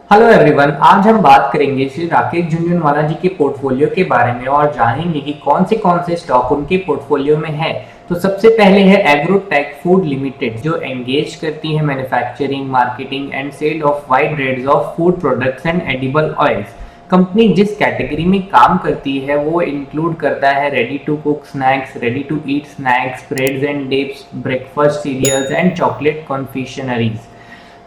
Hello everyone, आज हम बात करेंगे श्री राकेश झुनझुनवाला जी के पोर्टफोलियो के बारे में और जानेंगे कि कौन से स्टॉक उनके पोर्टफोलियो में है। तो सबसे पहले है एग्रोटेक फूड लिमिटेड, जो एंगेज करती है manufacturing, marketing and sale of wide range of food products and edible oils. Company जिस कैटेगरी में काम करती है वो इंक्लूड करता है ready to cook snacks, ready to eat snacks, breads and dips, breakfast cereals and chocolate confectioneries.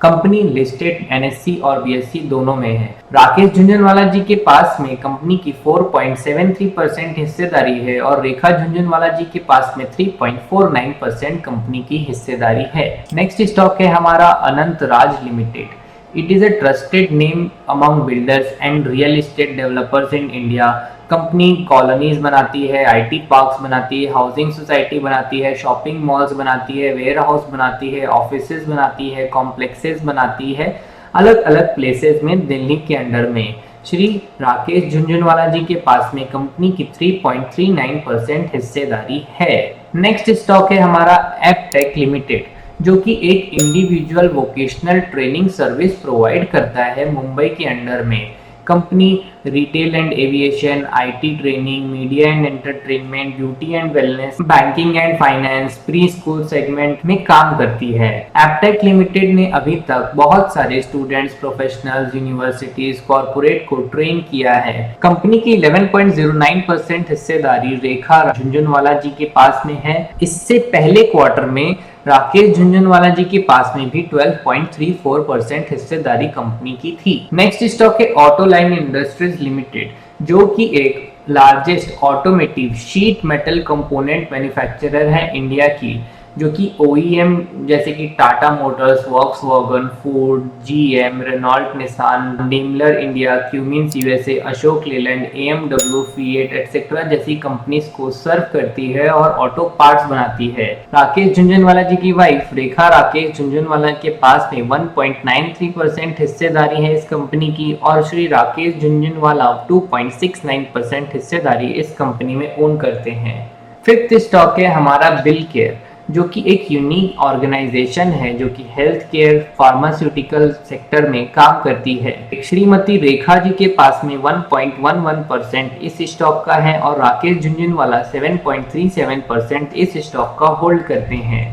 Company listed NSC और BSC दोनों में है। राकेश झुनझुनवाला जी के पास में कंपनी की 4.73% हिस्सेदारी है और रेखा झुनझुनवाला जी के पास में 3.49% कंपनी की हिस्सेदारी है। नेक्स्ट स्टॉक है हमारा अनंत राज limited. It is a trusted name among builders and real estate developers in India। Company colonies बनाती है, आईटी पार्क्स बनाती है, हाउसिंग सोसाइटी बनाती है, शॉपिंग मॉल्स बनाती है, वेयर हाउस बनाती है, ऑफिसेज बनाती है, कॉम्प्लेक्सेस बनाती है, अलग अलग प्लेसेस में दिल्ली के अंडर में। श्री राकेश झुनझुनवाला जी के पास में कंपनी की 3.39% हिस्सेदारी है। नेक्स्ट स्टॉक है हमारा एपटेक लिमिटेड, जो कि एक individual vocational training service provide करता है मुंबई के अंडर में। Company retail and aviation, IT training, media and entertainment, beauty and wellness, banking and finance, pre school segment में काम करती है। एपटेक लिमिटेड ने अभी तक बहुत सारे स्टूडेंट्स, प्रोफेशनल्स, यूनिवर्सिटीज, कॉर्पोरेट को ट्रेन किया है। कंपनी की 11.09% हिस्सेदारी रेखा झुनझुनवाला जी के पास में है। इससे पहले क्वार्टर में राकेश झुनझुनवाला जी के पास में भी 12.34% हिस्सेदारी कंपनी की थी। नेक्स्ट स्टॉक है ऑटो लाइन इंडस्ट्रीज लिमिटेड, जो कि एक largest automotive sheet metal component manufacturer है इंडिया की, जो कि ओईएम जैसे कि Tata Motors, Volkswagen, Ford, GM, Renault, Nissan, Daimler India, Cummins USA, Ashok Leyland, AMW, Fiat etcetera जैसी कंपनीज को सर्व करती है और ऑटो पार्ट्स बनाती है। राकेश झुनझुनवाला जी की वाइफ रेखा राकेश झुनझुनवाला के पास में 1.93% हिस्सेदारी है इस कंपनी की और श्री राकेश झुनझुनवाला 2.69% हिस्सेदारी इस कंपनी में ओन करते हैं। फिफ्थ स्टॉक है हमारा बिल केयर, जो कि एक यूनिक ऑर्गेनाइजेशन है जो कि हेल्थ केयर फार्मास्यूटिकल सेक्टर में काम करती है। श्रीमती रेखा जी के पास में 1.11% इस स्टॉक का है और राकेश झुनझुनवाला 7.37% इस स्टॉक का होल्ड करते हैं।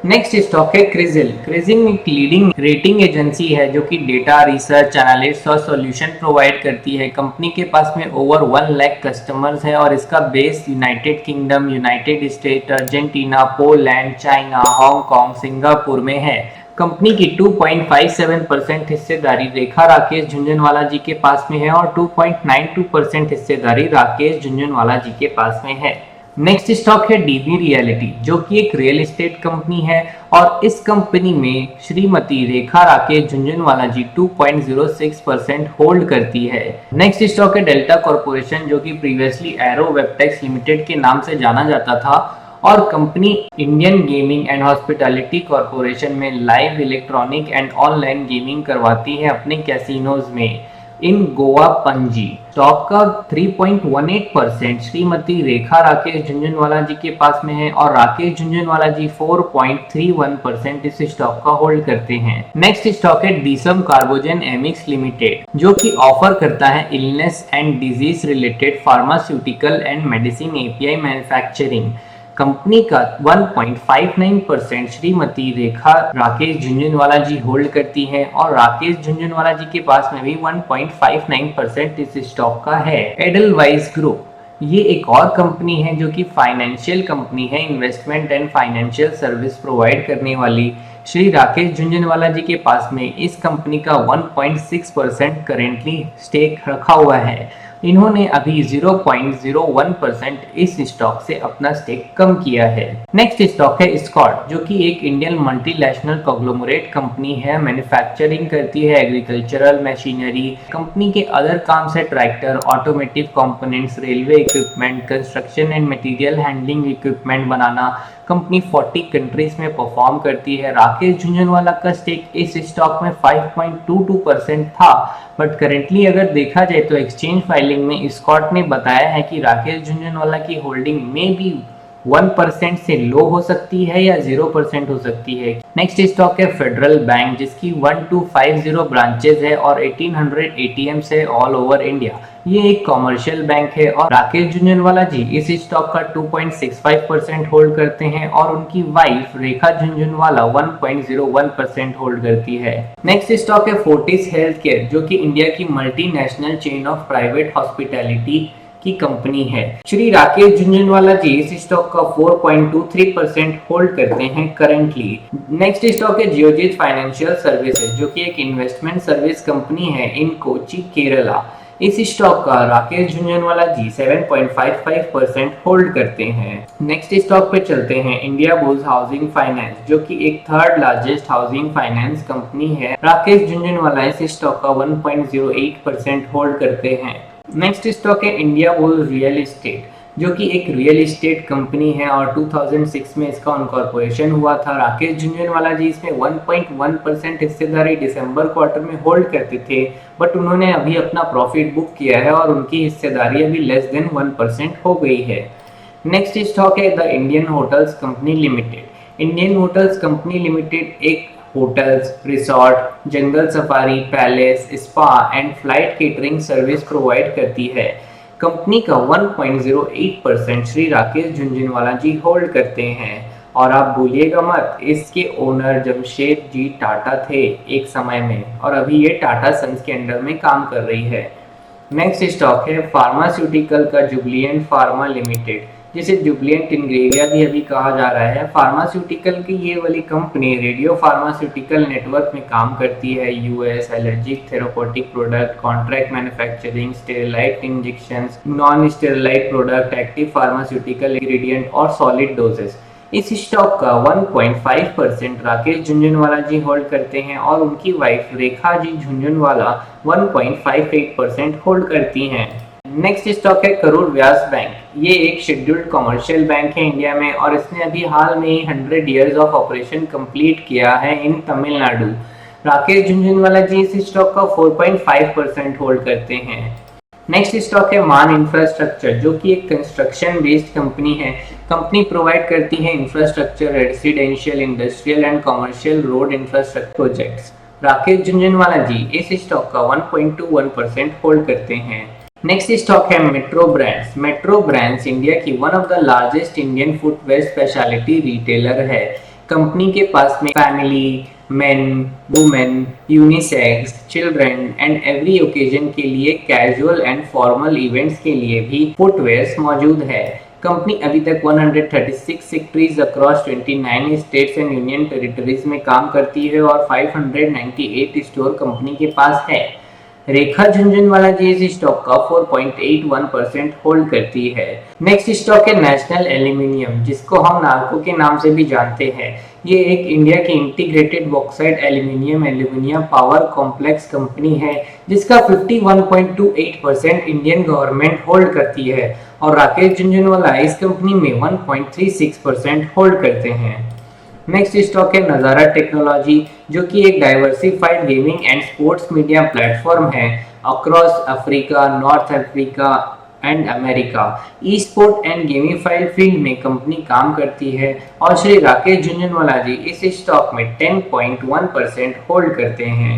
नेक्स्ट स्टॉक है क्रिजिल। क्रिजिल एक लीडिंग रेटिंग एजेंसी है जो कि डेटा, रिसर्च, एनालिस्ट और सॉल्यूशन प्रोवाइड करती है। कंपनी के पास में ओवर 1 लाख कस्टमर्स है और इसका base United kingdom, United state, Argentina, Poland, China, Hong Kong, Singapore में है। कंपनी की 2.57% हिस्सेदारी रेखा राकेश झुनझुनवाला जी के पास में है और 2.92% हिस्सेदारी राकेश झुनझुनवाला जी के पास में है। नेक्स्ट स्टॉक है डीबी रियलिटी, जो कि एक रियल एस्टेट कंपनी है और इस कंपनी में श्रीमती रेखा राकेश झुनझुनवाला जी 2.06% होल्ड करती है। नेक्स्ट स्टॉक है डेल्टा कॉर्पोरेशन, जो कि प्रीवियसली एरो वेबटेक्स लिमिटेड के नाम से जाना जाता था और company Indian gaming and hospitality corporation में live electronic and online gaming करवाती है अपने कैसीनोज में इन गोवा, पणजी। स्टॉक का 3.18% श्रीमती रेखा राकेश झुनझुनवाला जी के पास में है और राकेश झुनझुनवाला जी 4.31% इस स्टॉक का होल्ड करते हैं। नेक्स्ट स्टॉक है डीसम कार्बोजन एमिक्स लिमिटेड, जो कि ऑफर करता है illness and disease related pharmaceutical and medicine API manufacturing. Company का 1.59% श्रीमती रेखा राकेश झुनझुनवाला जी होल्ड करती है और राकेश झुनझुनवाला जी के पास में भी 1.59% इस स्टॉक का है। एडलवाइज ग्रुप ये एक और कंपनी है जो कि फाइनेंशियल कंपनी है, investment and financial service provide करने वाली। श्री राकेश झुनझुनवाला जी के पास में इस कंपनी का 1.6% करेंटली स्टेक रखा हुआ है। इन्होंने अभी 0.01% इस स्टॉक से अपना स्टेक कम किया है। नेक्स्ट स्टॉक है स्कॉट, जो कि एक इंडियन मल्टीनेशनल कॉन्ग्लोमरेट कंपनी है, मैन्युफैक्चरिंग करती है एग्रीकल्चरल मशीनरी। कंपनी के अदर काम से tractor, automotive components, railway equipment, construction and material handling equipment banana. Company 40 countries में परफॉर्म करती है। राकेश झुनझुनवाला का स्टेक इस स्टॉक में 5.22% था, बट करेंटली अगर देखा जाए तो एक्सचेंज फाइलिंग में स्कॉट ने बताया है कि राकेश झुनझुनवाला की होल्डिंग में भी 1% से लो हो सकती है या 0% हो सकती है। नेक्स्ट स्टॉक है फेडरल बैंक, जिसकी 1250 ब्रांचेज है और 1800 एटीएम्स है ऑल ओवर इंडिया। ये एक कॉमर्शियल बैंक है और राकेश झुंझुनवाला जी इस स्टॉक का 2.65% होल्ड करते हैं और उनकी वाइफ रेखा झुंझुनवाला 1.01% होल्ड करती है। नेक्स्ट स्टॉक है फोर्टिस हेल्थ केयर, जो कि इंडिया की multinational chain of private hospitality की कंपनी है। श्री राकेश झुंझुनवाला जी इस स्टॉक का 4.23% होल्ड करते हैं करेंटली। नेक्स्ट स्टॉक है जियोजीत फाइनेंशियल सर्विसेज, जो कि एक इन्वेस्टमेंट सर्विस कंपनी है इन कोची केरला। इस स्टॉक का राकेश झुंझुनवाला जी 7.55% होल्ड करते हैं। नेक्स्ट स्टॉक पे चलते हैं, इंडिया बुल्स हाउसिंग फाइनेंस, जो कि एक third largest housing finance company है। राकेश झुंझुनवाला इस स्टॉक का 1.08% होल्ड करते हैं। नेक्स्ट स्टॉक है इंडिया बुल्स रियल एस्टेट, जो कि एक रियल एस्टेट कंपनी है और 2006 में इसका इनकॉर्पोरेशन हुआ था। राकेश झुंझुनवाला जी इसमें 1.1% हिस्सेदारी दिसंबर क्वार्टर में होल्ड करते थे, बट उन्होंने अभी अपना प्रॉफिट बुक किया है और उनकी हिस्सेदारी अभी लेस देन 1% हो गई है। नेक्स्ट स्टॉक है the Indian Hotels Company Limited. Indian Hotels Company Limited एक hotels, resort, jungle safari, palace, spa and flight catering service provide करती है। कंपनी का 1.08% श्री राकेश झुंझुनवाला जी होल्ड करते हैं। और आप भूलिएगा मत, इसके ओनर जमशेद जी टाटा थे एक समय में और अभी ये टाटा सन्स के अंडर में काम कर रही है। नेक्स्ट स्टॉक है फार्मास्यूटिकल का जुबलिएंट फार्मा लिमिटेड, जिसे जुबलिएंट इंग्रेविया भी अभी कहा जा रहा है। फार्मास्यूटिकल की ये वाली कंपनी रेडियो फार्मास्यूटिकल नेटवर्क में काम करती है। US, allergic therapeutic product, contract manufacturing, sterile injections, non sterile product, active pharmaceutical ingredient और सॉलिड डोजेस। इस स्टॉक का 1.5% राकेश झुंझुनवाला जी होल्ड करते हैं और उनकी वाइफ रेखा जी झुंझुनवाला 1.58% होल्ड करती हैं। नेक्स्ट स्टॉक है करूर व्यास बैंक। ये एक शेड्यूल्ड कमर्शियल बैंक है इंडिया में और इसने अभी हाल में ही 100 इयर्स ऑफ ऑपरेशन कंप्लीट किया है इन तमिलनाडु। राकेश झुंझुनवाला जी इस स्टॉक का 4.5% होल्ड करते हैं। नेक्स्ट स्टॉक है मान इंफ्रास्ट्रक्चर, जो कि एक कंस्ट्रक्शन बेस्ड कंपनी है। कंपनी प्रोवाइड करती है infrastructure, residential, industrial and commercial road infrastructure projects. Rakesh Jhunjhunwala ji इस स्टॉक का 1.21% होल्ड करते हैं। नेक्स्ट स्टॉक है Metro Brands. Metro Brands India की one of the largest Indian footwear speciality retailer है। कंपनी के पास में family, men, women, unisex, children and every occasion के लिए कैजुअल एंड फॉर्मल इवेंट्स के लिए भी फुटवेयर्स मौजूद है। कंपनी अभी तक 136 सेक्टरीज across 29 states and union territories में काम करती है और 598 स्टोर कंपनी के पास है। रेखा झुंझुनवाला जी इस स्टॉक का 4.81% होल्ड करती है। नेक्स्ट स्टॉक है नेशनल एल्यूमिनियम, जिसको हम नार्को के नाम से भी जानते हैं। ये एक इंडिया की integrated bauxite aluminium power complex company है, जिसका 51.28% इंडियन गवर्नमेंट होल्ड करती है और राकेश झुंझुनवाला इस कंपनी में 1.36% होल्ड करते हैं। नेक्स्ट स्टॉक है नज़ारा टेक्नोलॉजी, जो कि एक diversified gaming and sports media platform है across Africa, North Africa and America. E sport and gamified field में कंपनी काम करती है और श्री राकेश झुंझुनवाला जी इस स्टॉक में 10.1% होल्ड करते हैं।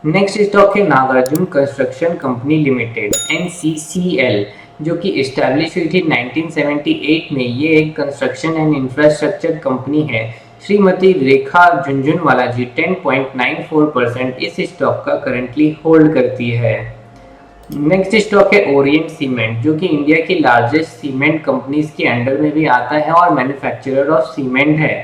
नेक्स्ट स्टॉक है Nagarjuna construction company limited NCCL, जो कि इस्टेब्लिश हुई थी 1978 में। ये एक कंस्ट्रक्शन एंड इंफ्रास्ट्रक्चर कंपनी है। श्रीमती रेखा झुंझुनवाला जी 10.94% इस स्टॉक का करंटली होल्ड करती है। नेक्स्ट स्टॉक है ओरिएंट सीमेंट, जो कि इंडिया की लार्जेस्ट सीमेंट कंपनीज के अंडर में भी आता है और मैन्युफैक्चरर ऑफ सीमेंट है।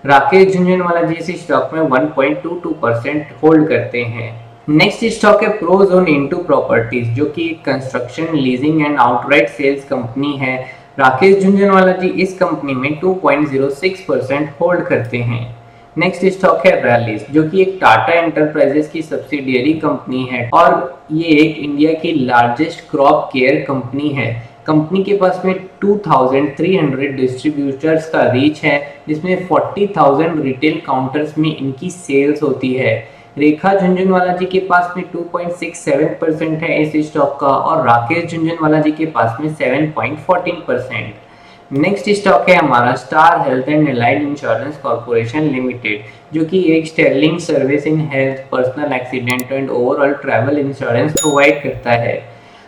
राकेश झुंझुनवाला जी इस स्टॉक में 1.22% होल्ड करते हैं। नेक्स्ट स्टॉक है प्रोजोन इंटू प्रॉपर्टीज, जो कि एक construction, leasing and outright sales company है। राकेश झुंझुनवाला जी इस कंपनी में 2.06% होल्ड करते हैं। नेक्स्ट स्टॉक है रैलिस, जो कि एक टाटा एंटरप्राइजेस की सब्सिडियरी कंपनी है और ये एक इंडिया की लार्जेस्ट क्रॉप केयर कंपनी है। कंपनी के पास में 2300 डिस्ट्रीब्यूटर्स का रीच है, जिसमें 40,000 रिटेल काउंटर्स में इनकी सेल्स होती है। रेखा झुंझुनवाला जी के पास में 2.67% है इस स्टॉक का और राकेश झुंझुनवाला जी के पास में 7.14%। नेक्स्ट स्टॉक है हमारा Star Health and Allied Insurance Corporation Limited, जो कि एक sterling service in health, personal accident and overall travel insurance provide करता है।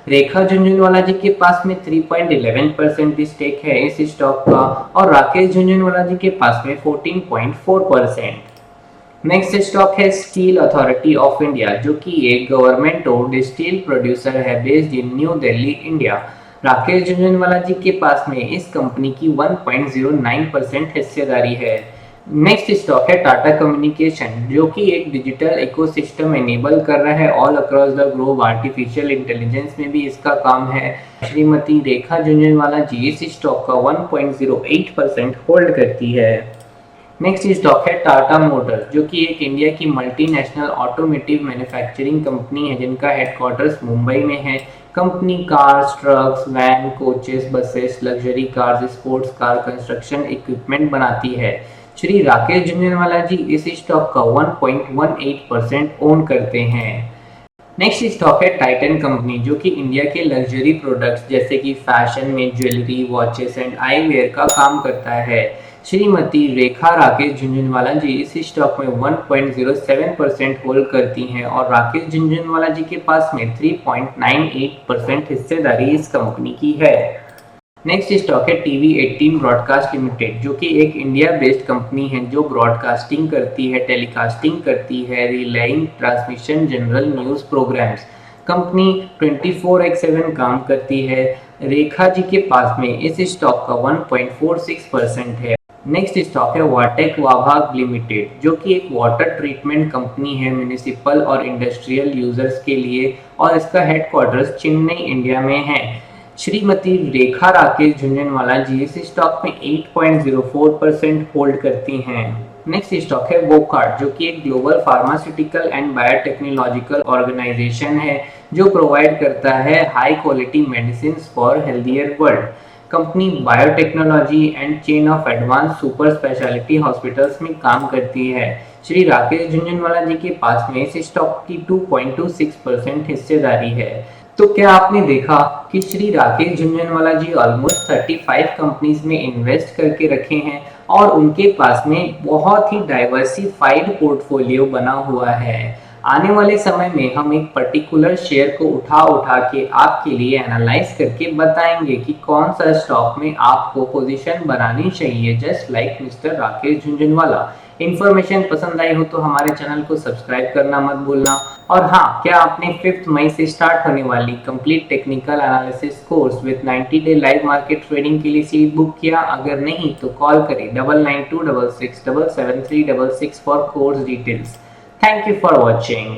रेखा झुंझुनवाला जी के पास में 3.11% स्टेक है इस स्टॉक का, और राकेश झुंझुनवाला जी के पास में 14.4%। नेक्स्ट स्टॉक है स्टील अथॉरिटी ऑफ इंडिया, जो कि एक गवर्नमेंट ओन्ड स्टील प्रोड्यूसर है based in New Delhi, India. Rakesh Jhunjhunwala ji के पास में इस कंपनी की 1.09% हिस्सेदारी है। नेक्स्ट स्टॉक है टाटा कम्युनिकेशन, जो कि एक डिजिटल इकोसिस्टम एनेबल कर रहा है all across the globe. Artificial intelligence में भी इसका काम है। श्रीमती रेखा झुनझुनवाला जी इस स्टॉक का 1.08% होल्ड करती है। नेक्स्ट स्टॉक है टाटा मोटर्स, जो कि एक इंडिया की मल्टीनेशनल ऑटोमोटिव मैन्युफैक्चरिंग कंपनी है जिनका हेडक्वार्टर्स मुंबई में है। Company cars, trucks, van, coaches, buses, luxury cars, sports car, construction equipment बनाती है। श्री राकेश झुनझुनवाला जी इस स्टॉक का 1.18% ओन करते हैं। नेक्स्ट स्टॉक है टाइटन कंपनी, जो कि इंडिया के लग्जरी प्रोडक्ट्स जैसे कि फैशन में ज्वेलरी, वॉचेस एंड आईवेयर का काम करता है। श्रीमती रेखा राकेश झुंझुनवाला जी इस स्टॉक में 1.07% होल्ड करती हैं, और राकेश झुंझुनवाला जी के पास में 3.98% हिस्सेदारी इस कंपनी की है। नेक्स्ट स्टॉक है टीवी 18 ब्रॉडकास्ट लिमिटेड, जो कि एक इंडिया बेस्ड कंपनी है जो ब्रॉडकास्टिंग करती है, टेलीकास्टिंग करती है, relaying transmission general news programs. Company 24/7 काम करती है। रेखा जी के पास में इस स्टॉक का 1.46% है। नेक्स्ट स्टॉक है वाटेक वाभाग लिमिटेड, जो कि एक वाटर ट्रीटमेंट कंपनी है म्युनिसिपल और इंडस्ट्रियल यूजर्स के लिए, और इसका हेडक्वार्टर्स चेन्नई, इंडिया में है। श्रीमती रेखा राकेश झुंझुनवाला जी इस स्टॉक में 8.04% होल्ड करती हैं। नेक्स्ट स्टॉक है वोकार्ड, जो कि एक global pharmaceutical and biotechnological organisation है जो प्रोवाइड करता है high quality medicine for healthier world. Company biotechnology and chain of advance super speciality hospitals में काम करती है। श्री राकेश झुंझुनवाला जी के पास में इस स्टॉक की 2.26% हिस्सेदारी है। तो क्या आपने देखा कि श्री राकेश झुंझुनवाला जी ऑलमोस्ट 35 कंपनीज में इन्वेस्ट करके रखे हैं, और उनके पास में बहुत ही डाइवर्सिफाइड पोर्टफोलियो बना हुआ है। आने वाले समय में हम एक पर्टिकुलर शेयर को उठा उठा के आपके लिए एनालाइज करके बताएंगे कि कौन सा स्टॉक में आपको पोजीशन बनानी चाहिए, just like mister Rakesh Jhunjhunwala. Information पसंद आई हो तो हमारे चैनल को सब्सक्राइब करना मत भूलना। और हाँ, क्या आपने 5 मई से स्टार्ट होने वाली complete technical analysis course with 90 day live market trading के लिए सीट बुक किया? अगर नहीं तो कॉल करें 9926677366 for course details. Thank you for watching.